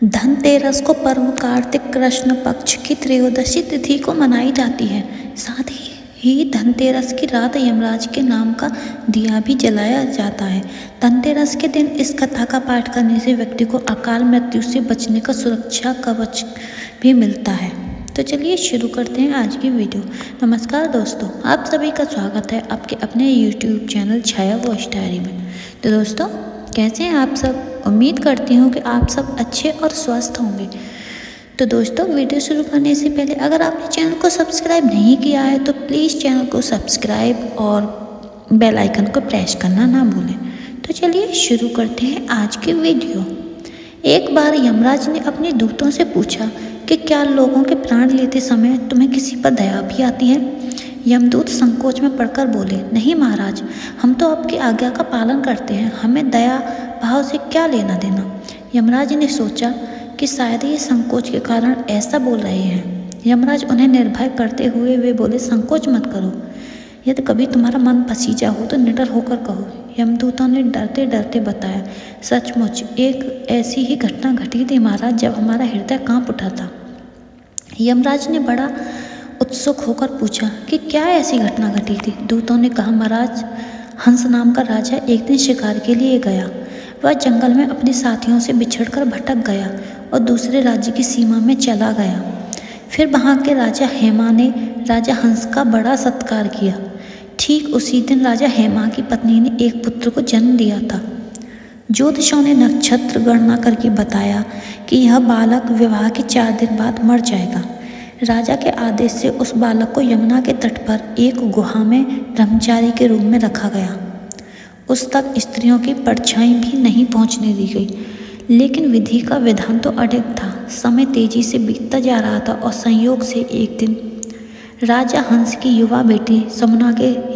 धनतेरस को पर्व कार्तिक कृष्ण पक्ष की त्रयोदशी तिथि को मनाई जाती है। साथ ही धनतेरस की रात यमराज के नाम का दिया भी जलाया जाता है। धनतेरस के दिन इस कथा का पाठ करने से व्यक्ति को अकाल मृत्यु से बचने का सुरक्षा कवच भी मिलता है। तो चलिए शुरू करते हैं आज की वीडियो। नमस्कार दोस्तों, आप सभी का स्वागत है आपके अपने YouTube चैनल छाया वॉइस डायरी में। तो दोस्तों, कैसे हैं आप सब? उम्मीद करती हूँ कि आप सब अच्छे और स्वस्थ होंगे। तो दोस्तों, वीडियो शुरू करने से पहले अगर आपने चैनल को सब्सक्राइब नहीं किया है तो प्लीज़ चैनल को सब्सक्राइब और बेल आइकन को प्रेस करना ना भूलें। तो चलिए शुरू करते हैं आज की वीडियो। एक बार यमराज ने अपने दूतों से पूछा कि क्या लोगों के प्राण लेते समय तुम्हें किसी पर दया भी आती है? यमदूत संकोच में पड़कर बोले, नहीं महाराज, हम तो आपकी आज्ञा का पालन करते हैं, हमें दया भाव से क्या लेना देना। यमराज ने सोचा कि शायद ये संकोच के कारण ऐसा बोल रहे हैं। यमराज उन्हें निर्भय करते हुए वे बोले, संकोच मत करो, यदि कभी तुम्हारा मन पसीजा हो तो निडर होकर कहो। यमदूतों ने डरते डरते बताया, सचमुच एक ऐसी ही घटना घटी थी महाराज, जब हमारा हृदय कांप उठा था। यमराज ने बड़ा उत्सुक होकर पूछा कि क्या ऐसी घटना घटी थी? दूतों ने कहा, महाराज, हंस नाम का राजा एक दिन शिकार के लिए गया। वह जंगल में अपने साथियों से बिछड़कर भटक गया और दूसरे राज्य की सीमा में चला गया। फिर वहाँ के राजा हेमा ने राजा हंस का बड़ा सत्कार किया। ठीक उसी दिन राजा हेमा की पत्नी ने एक पुत्र को जन्म दिया था। ज्योतिषों ने नक्षत्र गणना करके बताया कि यह बालक विवाह के 4 दिन बाद मर जाएगा। राजा के आदेश से उस बालक को यमुना के तट पर एक गुहा में ब्रह्मचारी के रूप में रखा गया। उस तक स्त्रियों की परछाई भी नहीं पहुंचने दी गई। लेकिन विधि का विधान तो अडिग था। समय तेजी से बीतता जा रहा था और संयोग से एक दिन राजा हंस की युवा बेटी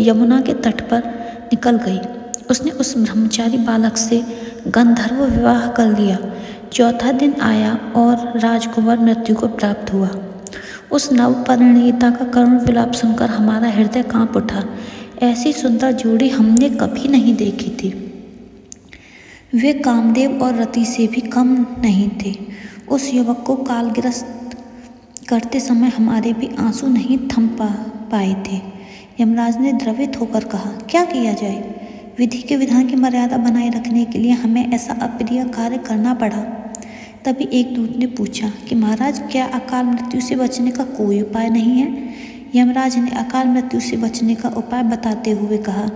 यमुना के तट पर निकल गई। उसने उस ब्रह्मचारी बालक से गंधर्व विवाह कर लिया। 4था दिन आया और राजकुमार मृत्यु को प्राप्त हुआ। उस नवपरिणीता का करुण विलाप सुनकर हमारा हृदय कांप उठा। ऐसी सुंदर जोड़ी हमने कभी नहीं देखी थी। वे कामदेव और रति से भी कम नहीं थे। उस युवक को कालग्रस्त करते समय हमारे भी आंसू नहीं थम पाए थे। यमराज ने द्रवित होकर कहा, क्या किया जाए? विधि के विधान की मर्यादा बनाए रखने के लिए हमें ऐसा अप्रिय कार्य करना पड़ा। तभी एक दूत ने पूछा कि महाराज, क्या अकाल मृत्यु से बचने का कोई उपाय नहीं है? यमराज ने अकाल मृत्यु से बचने का उपाय बताते हुए कहा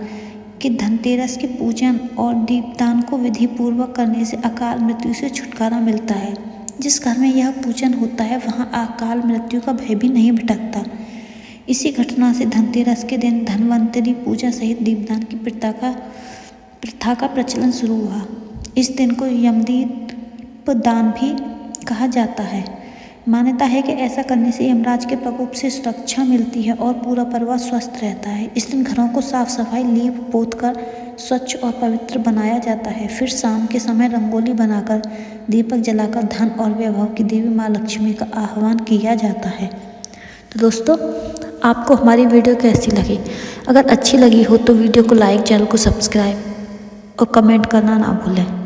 कि धनतेरस के पूजन और दीपदान को विधि पूर्वक करने से अकाल मृत्यु से छुटकारा मिलता है। जिस घर में यह पूजन होता है वहाँ अकाल मृत्यु का भय भी नहीं भटकता। इसी घटना से धनतेरस के दिन धन्वंतरी पूजा सहित दीपदान की प्रथा का प्रचलन शुरू हुआ। इस दिन को यमदीप दान भी कहा जाता है। मान्यता है कि ऐसा करने से यमराज के प्रकोप से सुरक्षा मिलती है और पूरा परिवार स्वस्थ रहता है। इस दिन घरों को साफ सफाई लीप पोत कर स्वच्छ और पवित्र बनाया जाता है। फिर शाम के समय रंगोली बनाकर दीपक जलाकर धन और वैभव की देवी माँ लक्ष्मी का आह्वान किया जाता है। तो दोस्तों, आपको हमारी वीडियो कैसी लगी? अगर अच्छी लगी हो तो वीडियो को लाइक, चैनल को सब्सक्राइब और कमेंट करना ना भूलें।